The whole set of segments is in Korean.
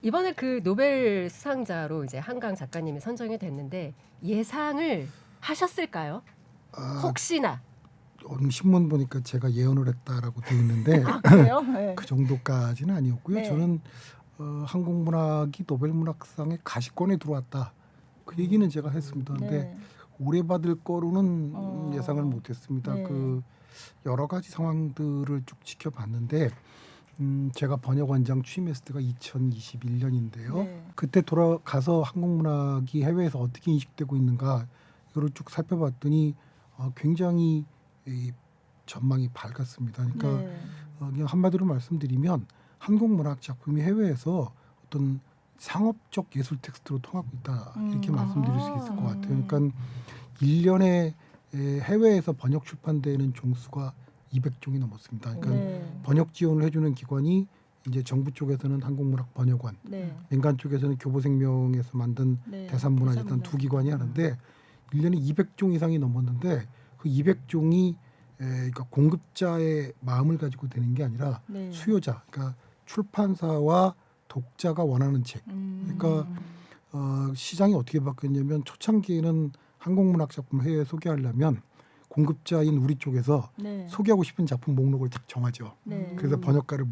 이번에 그 노벨 수상자로 이제 한강 작가님이 선정이 됐는데 예상을 하셨을까요? 아, 혹시나. 오늘 신문 보니까 제가 예언을 했다라고 돼 있는데 아, 그래요? 네. 그 정도까지는 아니었고요. 네. 저는 한국문학이 노벨문학상에 가시권에 들어왔다. 그 얘기는 제가 했습니다. 근데 네. 올해 받을 거로는 어. 예상을 못했습니다. 네. 그 여러 가지 상황들을 쭉 지켜봤는데 제가 번역원장 취임했을 때가 2021년인데요. 네. 그때 돌아가서 한국문학이 해외에서 어떻게 인식되고 있는가 이거를 쭉 살펴봤더니 굉장히 이 전망이 밝았습니다. 그러니까 네. 그냥 한마디로 말씀드리면 한국문학 작품이 해외에서 어떤 상업적 예술 텍스트로 통하고 있다 이렇게 말씀드릴 수 있을 것 같아요. 그러니까 1년에 해외에서 번역 출판되는 종수가 200종이 넘었습니다. 그러니까 네. 번역 지원을 해주는 기관이 이제 정부 쪽에서는 한국문학번역원, 네. 민간 쪽에서는 교보생명에서 만든 네. 대산문화재단 두 기관이 하는데 1년에 200종 이상이 넘었는데 그 200종이 그러니까 공급자의 마음을 가지고 되는 게 아니라 네. 수요자, 그러니까 출판사와 독자가 원하는 책. 그러니까 시장이 어떻게 바뀌었냐면 초창기에는 한국문학 작품 해외에 소개하려면 공급자인 우리 쪽에서 네. 소개하고 싶은 작품 목록을 딱 정하죠. 네. 그래서 번역가를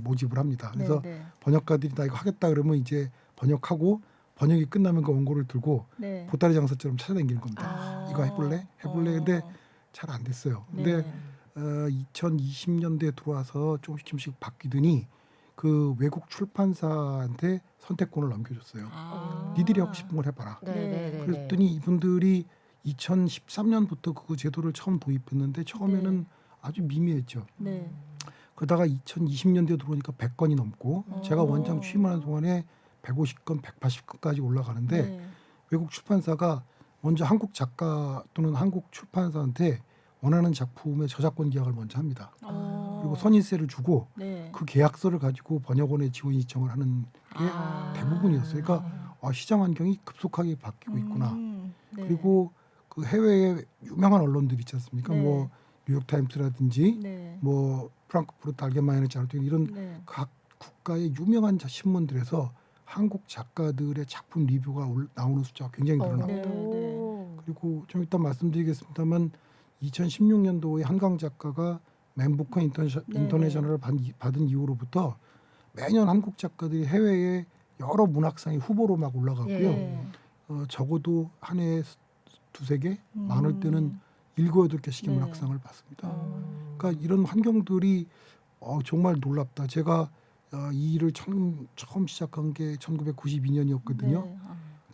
모집을 합니다. 그래서 네. 번역가들이 나 이거 하겠다 그러면 이제 번역하고 번역이 끝나면 그 원고를 들고 네. 보따리 장사처럼 찾아다니는 겁니다. 아. 이거 해볼래? 근데 잘 안 됐어요. 근데 네. 2020년대에 들어와서 조금씩 바뀌더니 그 외국 출판사한테 선택권을 넘겨줬어요. 아. 니들이 하고 싶은 걸 해봐라. 네. 그랬더니 이분들이 2013년부터 그 제도를 처음 도입했는데 처음에는 네. 아주 미미했죠. 네. 그러다가 2020년대에 들어오니까 100건이 넘고 제가 어. 원장 취임하는 동안에 150건, 180건까지 올라가는데 네. 외국 출판사가 먼저 한국 작가 또는 한국 출판사한테 원하는 작품의 저작권 계약을 먼저 합니다. 그리고 선인세를 주고 네. 그 계약서를 가지고 번역원에 지원 신청을 하는 게 대부분이었어요. 그러니까 시장 환경이 급속하게 바뀌고 있구나. 네. 그리고 그 해외에 유명한 언론들 있지 않습니까? 네. 뭐 뉴욕타임스라든지 네. 뭐 프랑크푸르트 알게마이너 자르튼 이런 네. 각 국가의 유명한 신문들에서 한국 작가들의 작품 리뷰가 나오는 숫자가 굉장히 늘어납니다. 네. 그리고 좀 이따 말씀드리겠습니다만 2016년도에 한강 작가가 맨부커 인터내셔널을 받은 이후로부터 매년 한국 작가들이 해외에 여러 문학상의 후보로 막 올라가고요. 네. 적어도 한 해에 두세 개, 많을 때는 7, 8개씩의 네. 문학상을 받습니다. 그러니까 이런 환경들이 정말 놀랍다. 제가 이 일을 처음 시작한 게 1992년이었거든요. 네.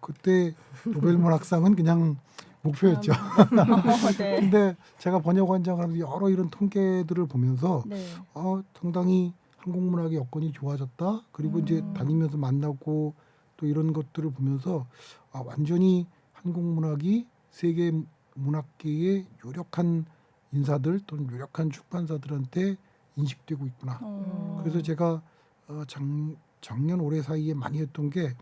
그때 노벨문학상은 그냥 목표였죠. 네. 근데 제가 번역원장을 하면서 여러 이런 통계들을 보면서 네. 상당히 한국문학의 여건이 좋아졌다. 그리고 이제 다니면서 만나고 또 이런 것들을 보면서 완전히 한국문학이 세계 문학계의 유력한 인사들 또는 유력한 출판사들한테 인식되고 있구나. 그래서 제가 작년 올해 사이에 많이 했던 게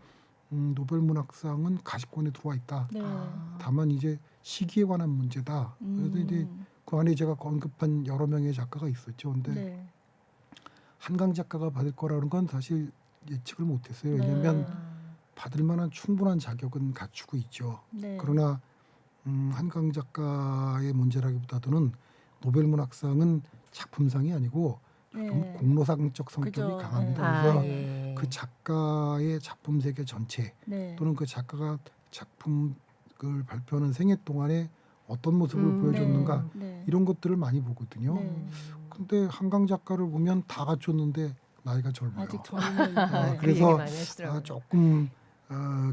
노벨문학상은 가시권에 들어와 있다. 네. 다만 이제 시기에 관한 문제다. 그래서 이제 그 안에 제가 언급한 여러 명의 작가가 있었죠. 근데 네. 한강 작가가 받을 거라는 건 사실 예측을 못했어요. 왜냐하면 받을 만한 충분한 자격은 갖추고 있죠. 네. 그러나 한강 작가의 문제라기보다는 노벨문학상은 작품상이 아니고 좀 네. 공로상적 성격이 그죠. 강합니다. 그래서 네. 그 작가의 작품 세계 전체 네. 또는 그 작가가 작품을 발표하는 생애 동안에 어떤 모습을 보여줬는가 네. 이런 것들을 많이 보거든요. 네. 근데 한강 작가를 보면 다 갖췄는데 나이가 젊어요. 아직 젊은. 그래서 많이 하시더라고요. 조금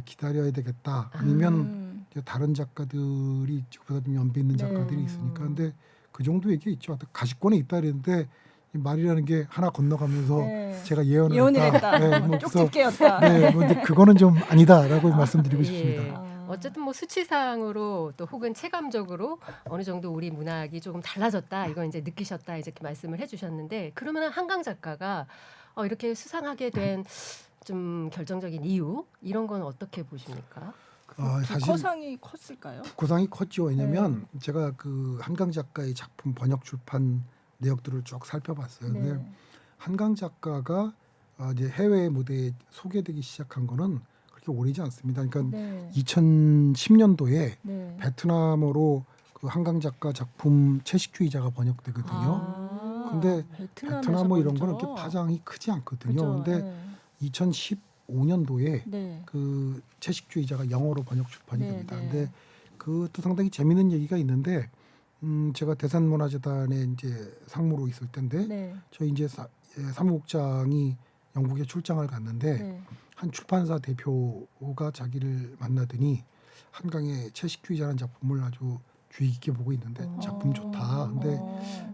기다려야 되겠다. 아니면 이제 다른 작가들이 그보다 좀 연배 있는 작가들이 있으니까. 근데 그 정도 얘기 있죠. 가시권에 있다 그랬는데 이 말이라는 게 하나 건너가면서 네. 제가 예언을 했다. 네, 뭐 그래서 쪽집게였다. 네, 뭐 근데 그거는 좀 아니다라고 말씀드리고 싶습니다. 예. 어쨌든 뭐 수치상으로 또 혹은 체감적으로 어느 정도 우리 문학이 조금 달라졌다. 이건 이제 느끼셨다. 이렇게 말씀을 해주셨는데 그러면 한강 작가가 이렇게 수상하게 된 좀 결정적인 이유 이런 건 어떻게 보십니까? 사실 거상이 컸을까요? 고상이 컸죠. 왜냐하면 제가 그 한강 작가의 작품 번역 출판 내역들을 쭉 살펴봤어요. 근데 네. 한강 작가가 이제 해외 무대에 소개되기 시작한 거는 그렇게 오래지 않습니다. 그러니까 네. 2010년도에 네. 베트남어로 그 한강 작가 작품 채식주의자가 번역되거든요. 아, 근데 베트남에서 베트남어 이런 먼저? 거는 그렇게 파장이 크지 않거든요. 그죠? 근데 네. 2015년도에 네. 그 채식주의자가 영어로 번역 출판이 네, 됩니다. 네. 근데 그것도 상당히 재미있는 얘기가 있는데 제가 대산문화재단에 이제 상무로 있을 때인데 네. 저희 이제 사무국장이 영국에 출장을 갔는데 네. 한 출판사 대표가 자기를 만나더니 한강의 채식주의자라는 작품을 아주 주의 깊게 보고 있는데 작품 좋다. 근데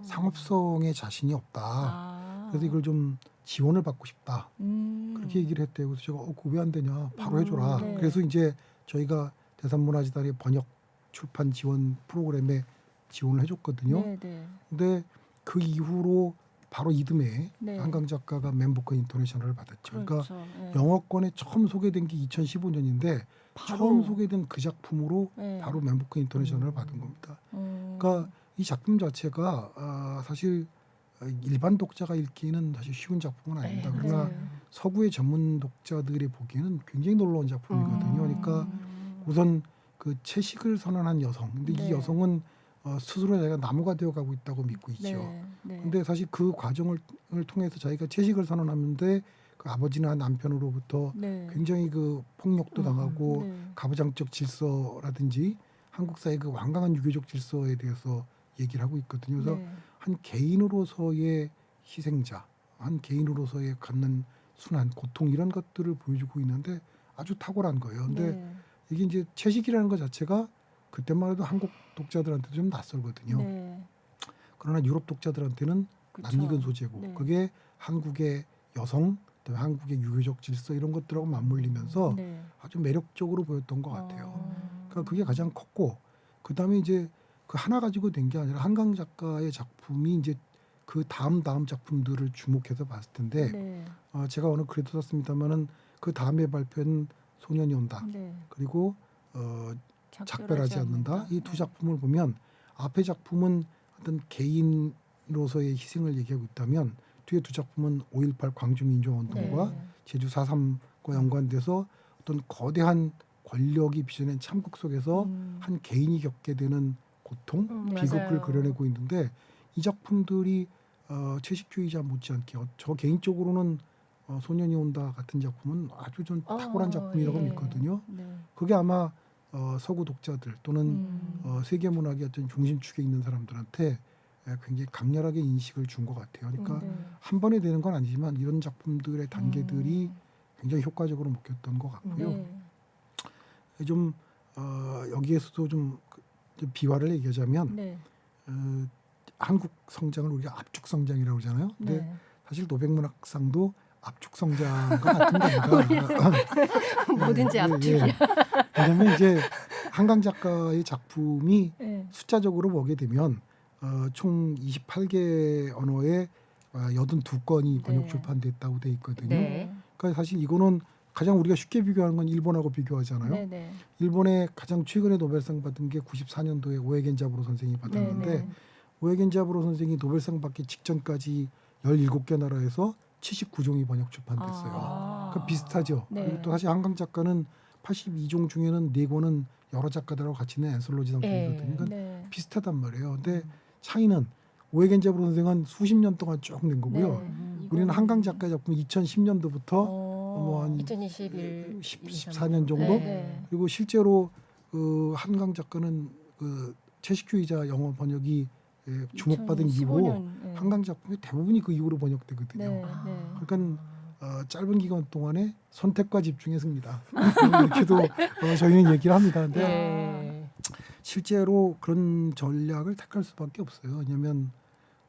상업성에 자신이 없다. 아. 그래서 이걸 좀 지원을 받고 싶다. 음. 그렇게 얘기를 했대요. 그래서 제가 그거 왜 안 되냐? 바로 해줘라. 네. 그래서 이제 저희가 대산문화재단의 번역 출판 지원 프로그램에 지원을 해줬거든요. 네, 네. 근데 그 이후로 바로 이듬해 네. 한강 작가가 맨부커 인터내셔널을 받았죠. 그러니까 그렇죠. 네. 영어권에 처음 소개된 게 2015년인데 바로. 처음 소개된 그 작품으로 네. 바로 맨부커 인터내셔널을 받은 겁니다. 음. 그러니까 이 작품 자체가 사실 일반 독자가 읽기는 사실 쉬운 작품은 아닙니다. 네, 그러나 네. 서구의 전문 독자들이 보기에는 굉장히 놀라운 작품이거든요. 그러니까 우선 그 채식을 선언한 여성. 근데 네. 이 여성은 스스로 자기가 나무가 되어가고 있다고 믿고 있죠. 네. 네. 근데 사실 그 과정을 통해서 자기가 채식을 선언하는데 그 아버지나 남편으로부터 네. 굉장히 그 폭력도 당하고 네. 가부장적 질서라든지 한국 사회 그 완강한 유교적 질서에 대해서 얘기를 하고 있거든요. 그래서 네. 한 개인으로서의 희생자, 한 개인으로서의 갖는 순환, 고통 이런 것들을 보여주고 있는데 아주 탁월한 거예요. 근데 네. 이게 이제 채식이라는 것 자체가 그때만 해도 한국 독자들한테 좀 낯설거든요. 네. 그러나 유럽 독자들한테는 그쵸. 낯익은 소재고 네. 그게 한국의 여성, 그다음에 한국의 유교적 질서 이런 것들하고 맞물리면서 네. 아주 매력적으로 보였던 것 같아요. 어. 그러니까 그게 가장 컸고 그다음에 이제 그 하나 가지고 된 게 아니라 한강 작가의 작품이 이제 그 다음 작품들을 주목해서 봤을 텐데 네. 제가 어느 글에도 썼습니다마는 그 다음에 발표한 소년이 온다 네. 그리고 작별하지 않는다 이 두 작품을 보면 앞의 작품은 어떤 개인으로서의 희생을 얘기하고 있다면 뒤에 두 작품은 5.18 광주민주화운동과 네. 제주 4.3과 연관돼서 어떤 거대한 권력이 빚어낸 참국 속에서 한 개인이 겪게 되는 고통, 비극을 맞아요. 그려내고 있는데 이 작품들이 채식주의자 못지않게 저 개인적으로는 소년이 온다 같은 작품은 아주 좀 탁월한 작품이라고 예. 믿거든요. 네. 그게 아마 서구 독자들 또는 음. 세계 문학의 어떤 중심축에 있는 사람들한테 굉장히 강렬하게 인식을 준 것 같아요. 그러니까 네. 한 번에 되는 건 아니지만 이런 작품들의 단계들이 굉장히 효과적으로 먹혔던 것 같고요. 네. 좀 여기에서도 좀 비화를 얘기하자면 네. 한국 성장을 우리가 압축 성장이라고 그러잖아요. 근데 네. 사실 노백문학상도 압축 성장과 같은 겁니다. 뭐든지 압축이야. 왜냐하면 이제 한강 작가의 작품이 네. 숫자적으로 보게 되면 총 28개 언어에 82건이 번역 네. 출판됐다고 돼 있거든요. 네. 그러니까 사실 이거는 가장 우리가 쉽게 비교하는 건 일본하고 비교하잖아요. 네. 네. 일본에 가장 최근에 노벨상 받은 게 94년도에 오에겐자부로 선생이 받았는데 네. 오에겐자부로 선생이 노벨상 받기 직전까지 17개 나라에서 79종이 번역 출판됐어요. 그러니까 비슷하죠. 네. 그리고 또 사실 한강 작가는 82종 중에는 4권은 여러 작가들하고 같이 낸 앤솔로지 상품이거든요. 그러니까 네. 비슷하단 말이에요. 근데 차이는 오에겐자부로 선생은 수십 년 동안 쭉 낸 거고요. 네. 우리는 한강 작가의 작품 2010년도부터 뭐한 2021 14년 정도 네. 그리고 실제로 그 한강 작가는 그 채식주의자 영어 번역이 주목받은 이후로 2015년, 네. 한강 작품이 대부분이 그 이후로 번역되거든요. 네. 네. 그러니까 짧은 기간 동안에 선택과 집중의 승리다. 이렇게도 저희는 얘기를 합니다. 근데 예. 실제로 그런 전략을 택할 수밖에 없어요. 왜냐하면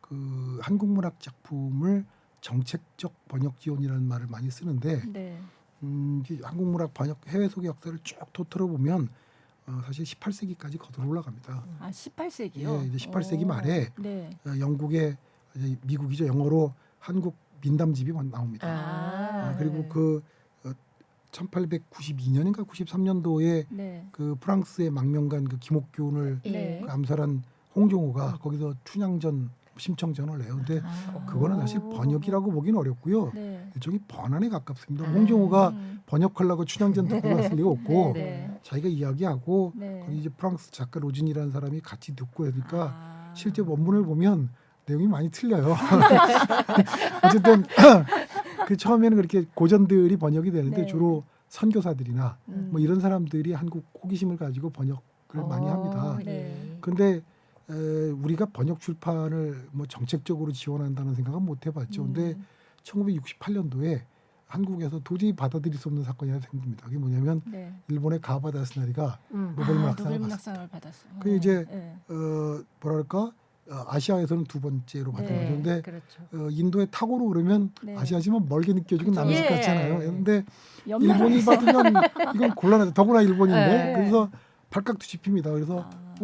그 한국 문학 작품을 정책적 번역 지원이라는 말을 많이 쓰는데 네. 이제 한국 문학 번역 해외 소개 역사를 쭉 토틀어 보면 사실 18세기까지 거슬러 올라갑니다. 아, 18세기요? 예, 이제 18세기 말에 네. 영국의 이제 미국이죠. 영어로 한국 민담집이 나옵니다. 그리고 그 1892년인가 93년도에 네. 그 프랑스의 망명간 그 김옥균을 예. 그 암살한 홍종호가 거기서 춘향전 심청전을 내요. 근데 아. 그거는 사실 번역이라고 보기는 어렵고요. 네. 일종의 번안에 가깝습니다. 아. 홍정호가 음. 번역하려고 춘향전 듣고 갔을 리가 없고 네. 자기가 이야기하고 네. 거기 이제 프랑스 작가 로진이라는 사람이 같이 듣고 하니까 아. 실제 원문을 보면 내용이 많이 틀려요. 어쨌든 그 처음에는 그렇게 고전들이 번역이 되는데 네. 주로 선교사들이나 뭐 이런 사람들이 한국 호기심을 가지고 번역을 많이 합니다. 네. 근데 우리가 번역 출판을 뭐 정책적으로 지원한다는 생각은 못 해봤죠. 근데 1968년도에 한국에서 도저히 받아들일 수 없는 사건이 하나 생깁니다. 그게 뭐냐면 네. 일본의 가바다 스나리가 음. 노벨문학상을 받았어요. 노벨문학상을 받았어요. 그 이제 네. 뭐랄까 아시아에서는 두 번째로 받은 네. 거죠. 근데 그렇죠. 인도의 타고로 그러면 네. 아시아지만 멀게 느껴지고 그죠. 남의 집 예. 같잖아요. 근데 옆나라에서. 일본이 받으면 이건 곤란하죠. 더구나 일본인데 네. 그래서 발칵 뒤집힙니다. 그래서 아.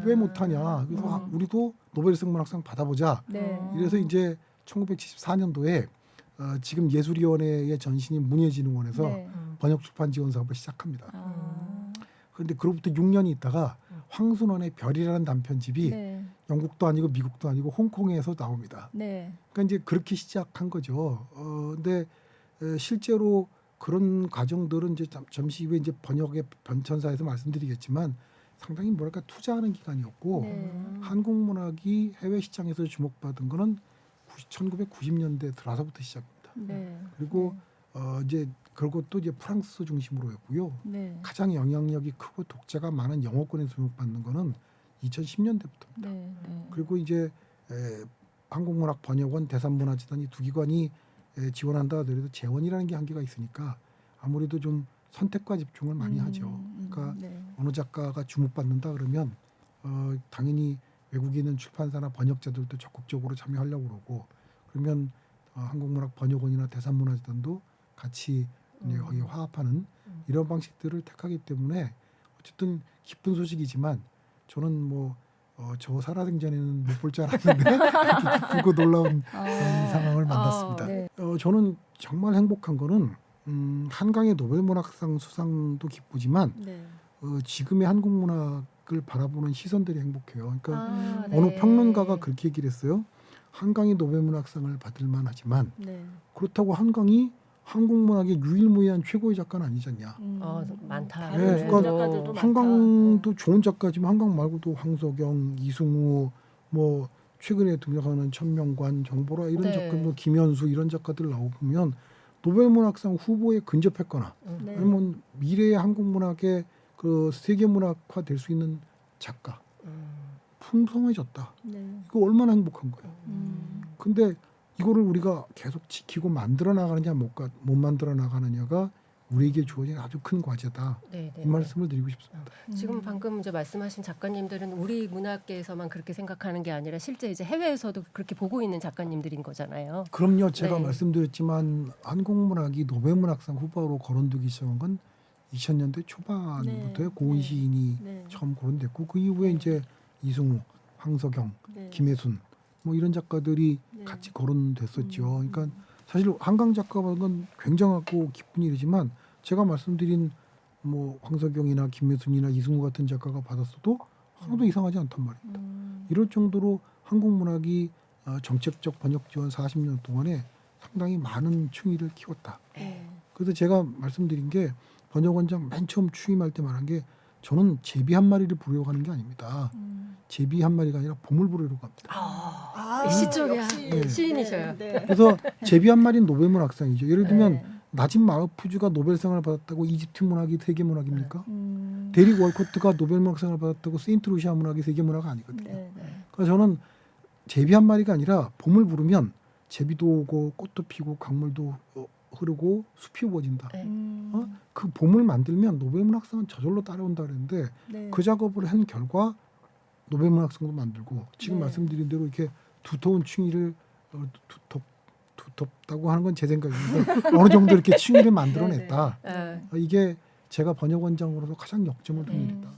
왜 못하냐. 그래서 우리도 노벨상 문학상 받아보자. 네. 이래서 이제 1974년도에 지금 예술위원회의 전신인 문예진흥원에서 네. 번역 출판 지원 사업을 시작합니다. 아. 그런데 그로부터 6년이 있다가 황순원의 별이라는 단편집이 네. 영국도 아니고 미국도 아니고 홍콩에서 나옵니다. 네. 그러니까 이제 그렇게 시작한 거죠. 근데 실제로 그런 과정들은 이제 잠시 후에 이제 번역의 변천사에서 말씀드리겠지만 상당히 뭐랄까 투자하는 기간이었고 네. 한국 문학이 해외 시장에서 주목받은 거는 1990년대 들어서부터 시작입니다. 네. 그리고 이제 그것도 이제 프랑스 중심으로였고요. 네. 가장 영향력이 크고 독자가 많은 영어권에서 주목받는 거는 2010년대부터입니다. 네. 네. 그리고 이제 한국문학번역원, 대산문화재단 이 두 기관이 지원한다 하더라도 재원이라는 게 한계가 있으니까 아무래도 좀 선택과 집중을 많이 하죠. 그러니까 네. 어느 작가가 주목받는다 그러면 당연히 외국에 있는 출판사나 번역자들도 적극적으로 참여하려고 그러고 그러면 한국문학번역원이나 대산문화재단도 같이 이제 거기에 화합하는 이런 방식들을 택하기 때문에 어쨌든 기쁜 소식이지만 저는 뭐 저 살아생전에는 못 볼 줄 알았는데 이렇게 기쁘고 놀라운 그런 상황을 만났습니다. 네. 저는 정말 행복한 거는 한강의 노벨문학상 수상도 기쁘지만 네. 지금의 한국 문학을 바라보는 시선들이 행복해요. 그러니까 아, 어느 네. 평론가가 그렇게 얘기를 했어요. 한강이 노벨문학상을 받을 만하지만 네. 그렇다고 한강이 한국 문학의 유일무이한 최고의 작가는 아니잖냐. 많다. 다른 네, 좋은 그러니까 작가들도 많다. 한강도 좋은 작가지만 한강 말고도 황석영, 이승우, 뭐 최근에 등장하는 천명관, 정보라 이런 네. 작가들, 김현수 이런 작가들 나오면 노벨문학상 후보에 근접했거나 네. 아니면 미래의 한국 문학의 그 세계 문학화 될 수 있는 작가 풍성해졌다. 네. 이거 얼마나 행복한 거예요. 음. 근데 이거를 우리가 계속 지키고 만들어 나가느냐 못 만들어 나가느냐가 우리에게 주어진 아주 큰 과제다. 네, 네, 이 말씀을 드리고 싶습니다. 지금 방금 이제 말씀하신 작가님들은 우리 문학계에서만 그렇게 생각하는 게 아니라 실제 이제 해외에서도 그렇게 보고 있는 작가님들인 거잖아요. 그럼요. 제가 네. 말씀드렸지만 한국 문학이 노벨문학상 후보로 거론되기 시작한 건 2000년대 초반부터의 네. 고은 네. 시인이 네. 처음 거론됐고 그 이후에 이제 이승우, 황석영, 네. 김혜순 뭐 이런 작가들이 네. 같이 거론됐었죠. 그러니까 사실 한강 작가라는 건 굉장하고 기쁜 일이지만 제가 말씀드린 뭐 황석영이나 김혜순이나 이승우 같은 작가가 받았어도 하나도 이상하지 않단 말입니다. 이럴 정도로 한국 문학이 정책적 번역 지원 40년 동안에 상당히 많은 충의를 키웠다. 네. 그래서 제가 말씀드린 게 번역원장 맨 처음 취임할 때 말한 게 저는 제비 한 마리를 부르려고 하는 게 아닙니다. 제비 한 마리가 아니라 봄을 부르려고 합니다. 시적이야. 역시. 시인이셔요. 네. 네. 그래서 제비 한 마리는 노벨문학상이죠. 예를 들면 네. 나집 마흐푸즈가 노벨상을 받았다고 이집트 문학이 세계 문학입니까? 음. 데릭 월코트가 노벨문학상을 받았다고 세인트 루시아 문학이 세계 문학 아니거든요. 네. 네. 그래서 저는 제비 한 마리가 아니라 봄을 부르면 제비도 오고 꽃도 피고 강물도 흐르고 숲이 우거진다. 네. 그 봄을 만들면 노벨문학상은 저절로 따라온다 그랬는데 네. 그 작업을 한 결과 노벨문학상도 만들고 지금 네. 말씀드린 대로 이렇게 두터운 충의를 두텁다고 하는 건 제 생각인데 어느 정도 이렇게 충의를 만들어냈다. 네. 이게 제가 번역원장으로서 가장 역점을 둔 네. 일이다.